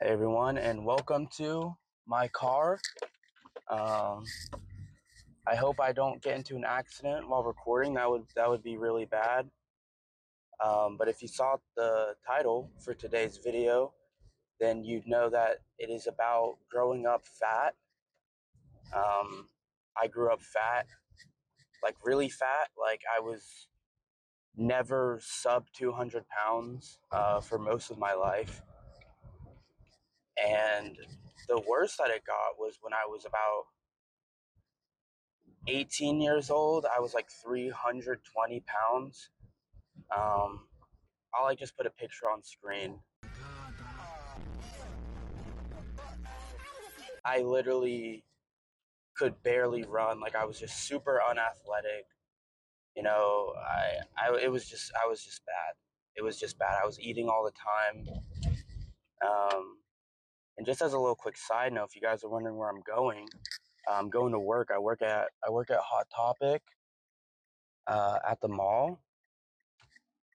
Hey everyone, and welcome to my car. I hope I don't get into an accident while recording. That would be really bad. But if you saw the title for today's video, then you'd know that it is about growing up fat. I grew up fat, like really fat. Like I was never sub 200 pounds for most of my life, and the worst that it got was when I was about 18 years old. I was like 320 pounds. I'll like just put a picture on screen. I literally could barely run. Like I was just super unathletic. I was just bad. It was just bad. I was eating all the time. And just as a little quick side note, if you guys are wondering where I'm going to work. I work at Hot Topic at the mall.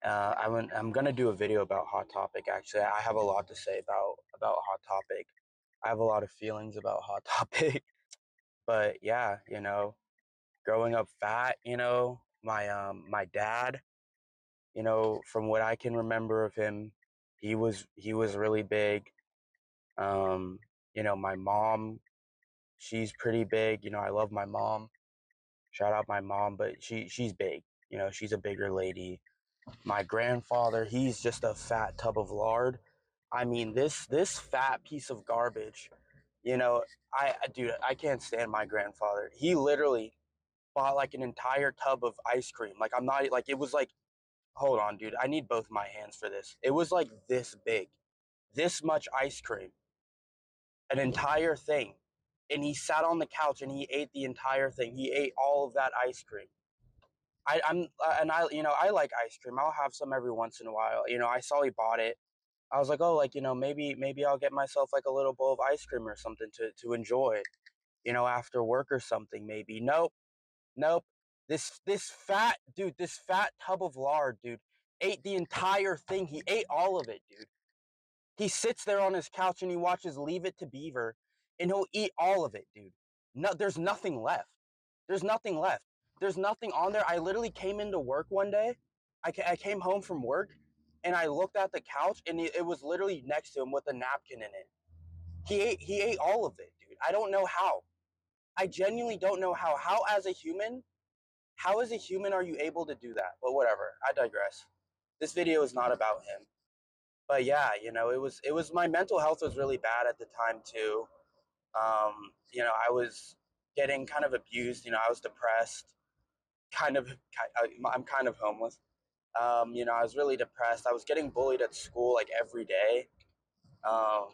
I'm gonna do a video about Hot Topic. Actually, I have a lot to say about Hot Topic. I have a lot of feelings about Hot Topic. But yeah, growing up fat, my dad, from what I can remember of him, he was really big. Um, my mom, she's pretty big. I love my mom. Shout out my mom, but she's big. She's a bigger lady. My grandfather, he's just a fat tub of lard. I mean, this fat piece of garbage. You know, dude, I can't stand my grandfather. He literally bought like an entire tub of ice cream. Like I'm not like it was like, hold on, dude. I need both my hands for this. It was like this big, this much ice cream, an entire thing. And he sat on the couch and he ate the entire thing. He ate all of that ice cream. I'm and I like ice cream. I'll have some every once in a while. I saw he bought it. I was like, oh, like maybe I'll get myself like a little bowl of ice cream or something to enjoy. After work or something. Maybe nope, nope. This fat dude, this fat tub of lard, dude, ate the entire thing. He ate all of it, dude. He sits there on his couch and he watches Leave It to Beaver, and he'll eat all of it, dude. No, there's nothing left. There's nothing left. There's nothing on there. I literally came into work one day. I came home from work, and I looked at the couch, and it was literally next to him with a napkin in it. He ate all of it, dude. I don't know how. I genuinely don't know how. How as a human are you able to do that? But whatever. I digress. This video is not about him. But yeah, it was my mental health was really bad at the time too. I was getting kind of abused. I was depressed. I'm kind of homeless. I was really depressed. I was getting bullied at school like every day. Um,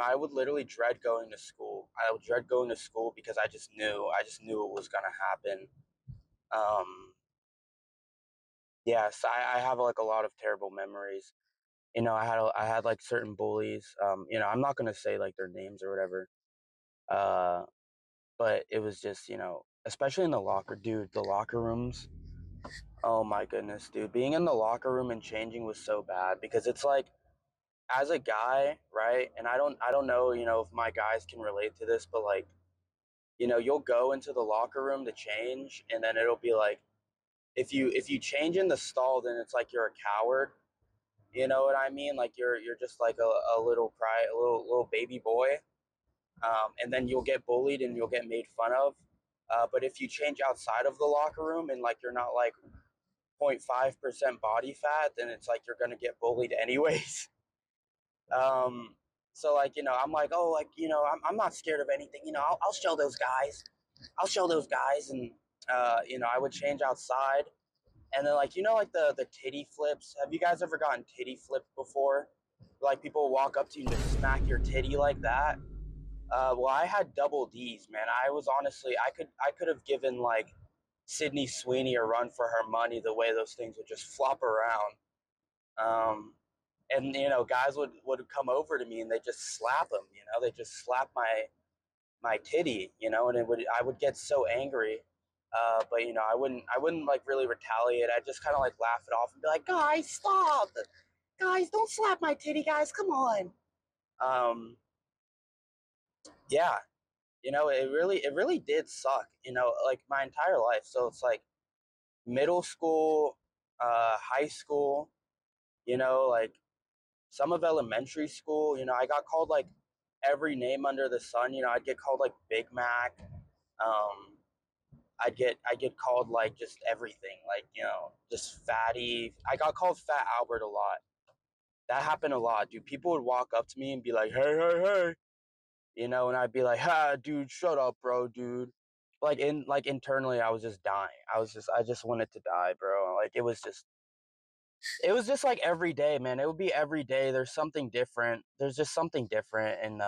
I would literally dread going to school. I would dread going to school because I just knew it was gonna happen. Um, yes, I have like a lot of terrible memories. I had like certain bullies. I'm not gonna say like their names or whatever. Uh, but it was just especially in the dude, the locker rooms. Oh my goodness, dude, being in the locker room and changing was so bad because it's like as a guy, right? And I don't know, if my guys can relate to this, but like you'll go into the locker room to change, and then it'll be like if you change in the stall, then it's like you're a coward. You know what I mean? Like you're just like a little little baby boy, and then you'll get bullied and you'll get made fun of. But if you change outside of the locker room and like you're not like 0.5% body fat, then it's like you're gonna get bullied anyways. Um, so like I'm like, oh, like I'm not scared of anything. I'll show those guys. I'll show those guys, and I would change outside, and then like like the titty flips. Have you guys ever gotten titty flipped before? Like people walk up to you and just smack your titty like that. Well, I had double D's, man. I was honestly, I could have given like Sydney Sweeney a run for her money the way those things would just flop around. Um, and guys would come over to me and they just slap them. They just slap my titty. And I would get so angry. But I wouldn't like really retaliate. I just kind of like laugh it off and be like, guys, stop, guys, don't slap my titty, guys, come on. Um, yeah, it really did suck. Like my entire life. So it's like middle school, high school. Like some of elementary school. I got called like every name under the sun. I'd get called like Big Mac. Um, I get called like just everything, like just fatty. I got called Fat Albert a lot. That happened a lot, dude. People would walk up to me and be like, "Hey, hey, hey," and I'd be like, "Ha, dude, shut up, bro, dude." Like internally, I was just dying. I just wanted to die, bro. Like it was just like every day, man. It would be every day. There's something different. There's just something different, and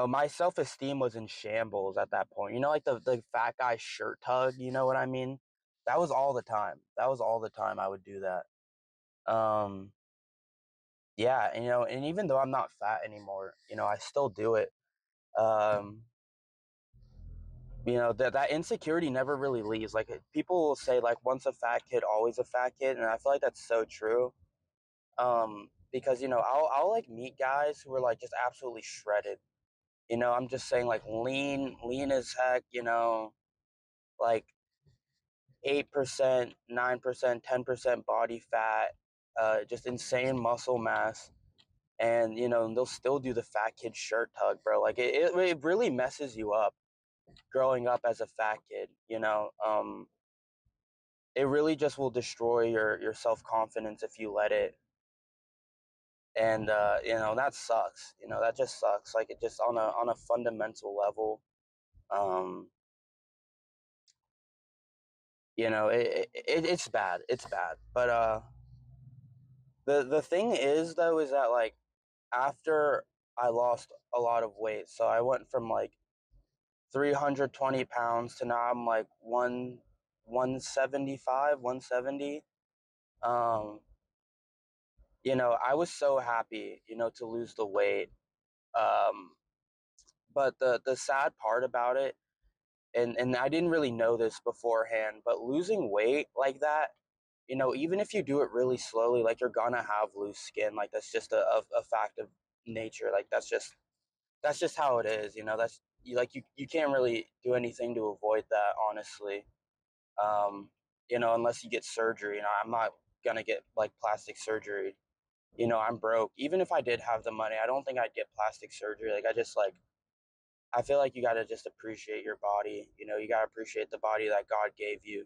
my self esteem was in shambles at that point. Like the fat guy shirt tug. You know what I mean? That was all the time. That was all the time I would do that. Yeah, and even though I'm not fat anymore, I still do it. Um, that insecurity never really leaves. Like people will say, like once a fat kid, always a fat kid, and I feel like that's so true. Because I'll like meet guys who are like just absolutely shredded. I'm just saying like lean as heck. Like 8%, 9%, 10% body fat, just insane muscle mass, and they'll still do the fat kid shirt tug, bro. Like it really messes you up growing up as a fat kid. It really just will destroy your self confidence if you let it, and that sucks. That just sucks. Like it just on a fundamental level. Um, it's bad. It's bad. But the thing is though is that like after I lost a lot of weight, so I went from like 320 pounds to now I'm like 175, 170. Um, I was so happy, to lose the weight. Um, but the sad part about it, and I didn't really know this beforehand, but losing weight like that, even if you do it really slowly, like you're gonna have loose skin. Like that's just a fact of nature. Like that's just how it is. You can't really do anything to avoid that, honestly. Um, unless you get surgery. I'm not gonna get like plastic surgery. I'm broke. Even if I did have the money, I don't think I'd get plastic surgery. Like I feel like you gotta just appreciate your body. You gotta appreciate the body that God gave you.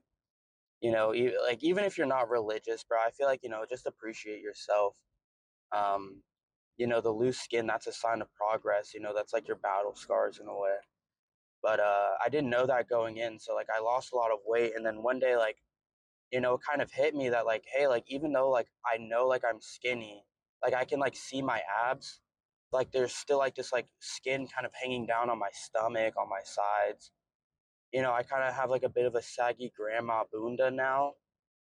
Like even if you're not religious, bro, I feel like just appreciate yourself. Um, the loose skin, that's a sign of progress. That's like your battle scars in a way. But I didn't know that going in, so like I lost a lot of weight, and then one day like it kind of hit me that like hey, like even though like I know like I'm skinny, like I can like see my abs, like there's still like this like skin kind of hanging down on my stomach, on my sides. I kind of have like a bit of a saggy grandma bunda now.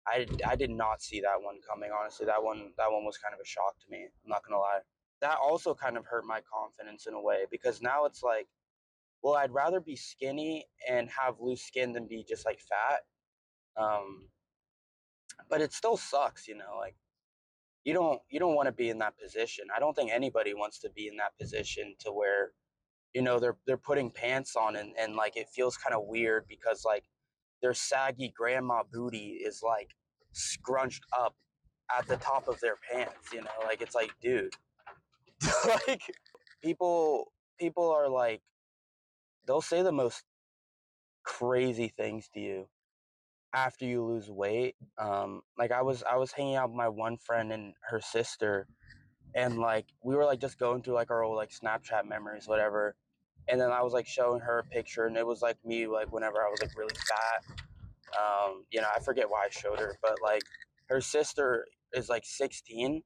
I did not see that one coming, honestly. That one was kind of a shock to me. I'm not gonna lie. That also kind of hurt my confidence in a way because now it's like, well, I'd rather be skinny and have loose skin than be just like fat. Um, but it still sucks, like you don't want to be in that position. I don't think anybody wants to be in that position to where they're putting pants on and like it feels kind of weird because like their saggy grandma booty is like scrunched up at the top of their pants, like it's like dude. Like people are like they'll say the most crazy things to you after you lose weight. Like I was hanging out with my one friend and her sister, and like we were like just going through like our old like Snapchat memories, whatever. And then I was like showing her a picture, and it was like me like whenever I was like really fat. I forget why I showed her, but like her sister is like 16,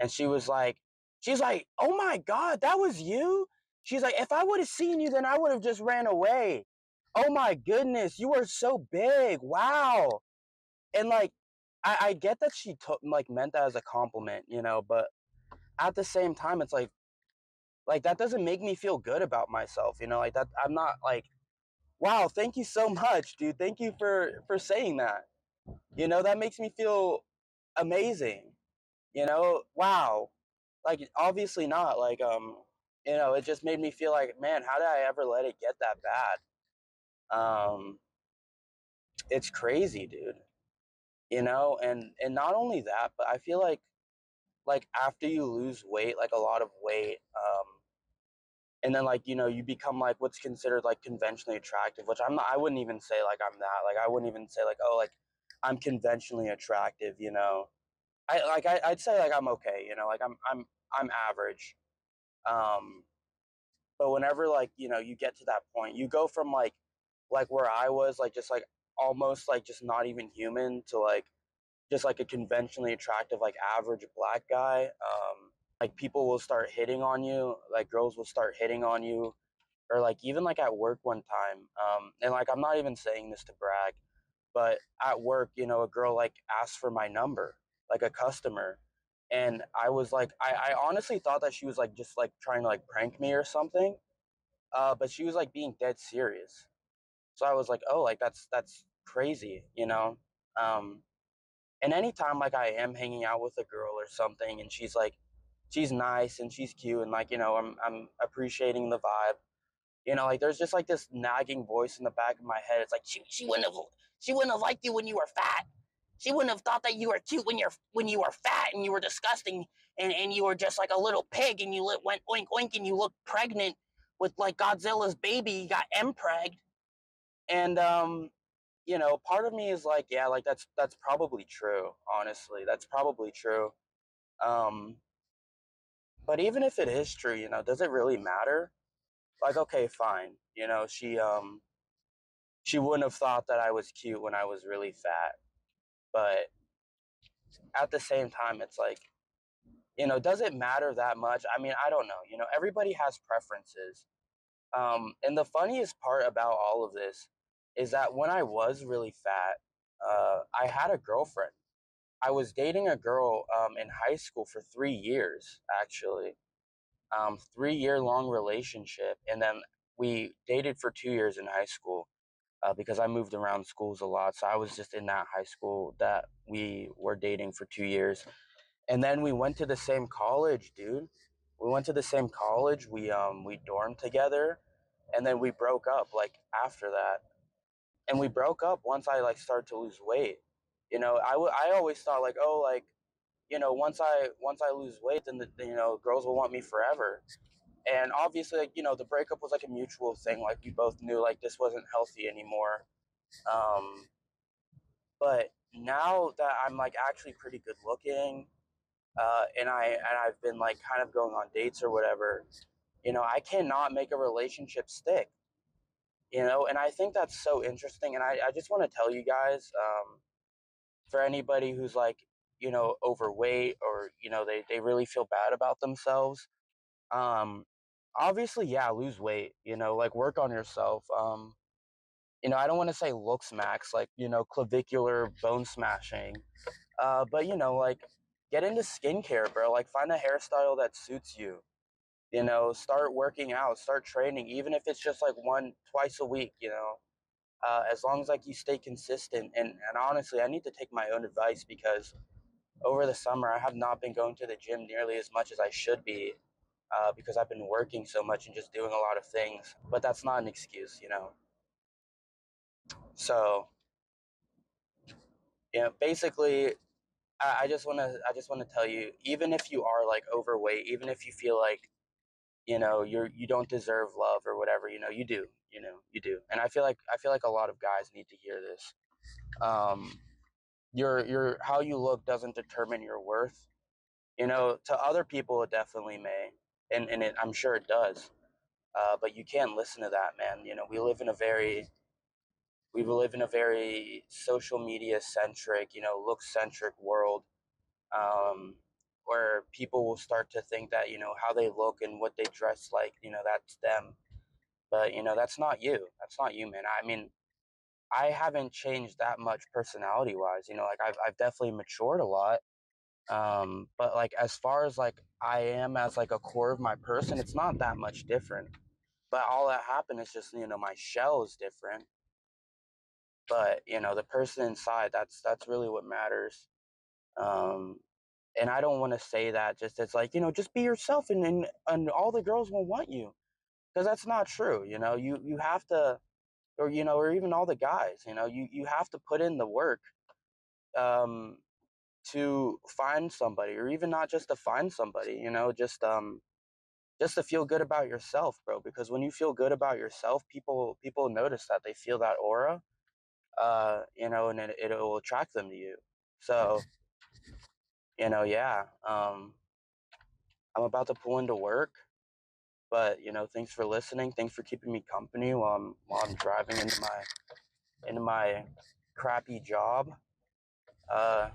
and she's like, oh my god, that was you. She's like, if I would have seen you, then I would have just ran away. Oh my goodness, you are so big. Wow. And like I get that she took like meant that as a compliment, but at the same time it's like that doesn't make me feel good about myself, like that I'm not like, wow, thank you so much, dude. Thank you for saying that. That makes me feel amazing. Wow. like obviously not. Like it just made me feel like, man, how did I ever let it get that bad? Um, it's crazy, dude. And not only that, but I feel like after you lose weight, like a lot of weight, and then like you become like what's considered like conventionally attractive, which I'm not. I wouldn't even say like I'm that. Like I wouldn't even say like, oh, like I'm conventionally attractive. I'd say like I'm okay. Like I'm average. Um, but whenever like you get to that point, you go from like where I was like just like almost like just not even human to like just like a conventionally attractive like average black guy. Like people will start hitting on you, like girls will start hitting on you, or like even like at work one time, and like I'm not even saying this to brag, but at work, a girl like asked for my number, like a customer, and I was like, I honestly thought that she was like just like trying to like prank me or something, but she was like being dead serious. So I was like, oh, like that's crazy. Um, and anytime like I am hanging out with a girl or something, and she's nice and she's cute, and like I'm appreciating the vibe. Like there's just like this nagging voice in the back of my head. It's like she wouldn't have liked you when you were fat. She wouldn't have thought that you were cute when you were fat and you were disgusting and you were just like a little pig and went oink oink and you looked pregnant with like Godzilla's baby. You got mpreg. And part of me is like, yeah, like that's probably true. Honestly, that's probably true. Um, but even if it is true, does it really matter? Like, okay, fine. She wouldn't have thought that I was cute when I was really fat. But at the same time, it's like, does it matter that much? I mean, I don't know. Everybody has preferences. And the funniest part about all of this is that when I was really fat, I had a girlfriend. I was dating a girl in high school for 3 years, actually. 3 year long relationship. And then we dated for 2 years in high school because I moved around schools a lot. So I was just in that high school that we were dating for 2 years. And then we went to the same college, dude. We went to the same college. We dormed together, and then we broke up like after that. And we broke up once I like started to lose weight. I always thought like, oh, like once I lose weight, then girls will want me forever. And obviously, like the breakup was like a mutual thing. Like we both knew like this wasn't healthy anymore. Um, but now that I'm like actually pretty good looking, and I've been like kind of going on dates or whatever, I cannot make a relationship stick. And I think that's so interesting. And I just want to tell you guys, for anybody who's like, overweight or, they really feel bad about themselves, um, obviously, yeah, lose weight, like work on yourself. I don't want to say looks max, like, clavicular bone smashing. But like get into skincare, bro. Like find a hairstyle that suits you. Start working out, start training, even if it's just like twice a week. As long as like you stay consistent. And honestly, I need to take my own advice because over the summer I have not been going to the gym nearly as much as I should be. Because I've been working so much and just doing a lot of things, but that's not an excuse. So, basically, I just want to tell you, even if you are like overweight, even if you feel like you don't deserve love or whatever, you do, and I feel like a lot of guys need to hear this. um your how you look doesn't determine your worth. To other people it definitely may, and I'm sure it does, but you can't listen to that, man. We live in a very social media centric, look centric world, um, where people will start to think that how they look and what they dress like, that's them. But that's not you. That's not you, man. I mean, I haven't changed that much personality wise. Like I've definitely matured a lot. But like as far as like I am as like a core of my person, it's not that much different. But all that happened is just my shell is different. But the person inside, that's really what matters. Um, and I don't want to say that just it's like, just be yourself, and all the girls will want you, because that's not true. You have to, or even all the guys, you have to put in the work, um to find somebody, or even not just to find somebody, just to feel good about yourself, bro, because when you feel good about yourself, people notice that, they feel that aura, and it will attract them to you. So, yeah, I'm about to pull into work, but thanks for listening. Thanks for keeping me company while I'm driving into my crappy job. Uh,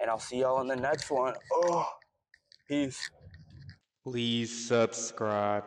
and I'll see y'all in the next one. Oh, peace. Please subscribe.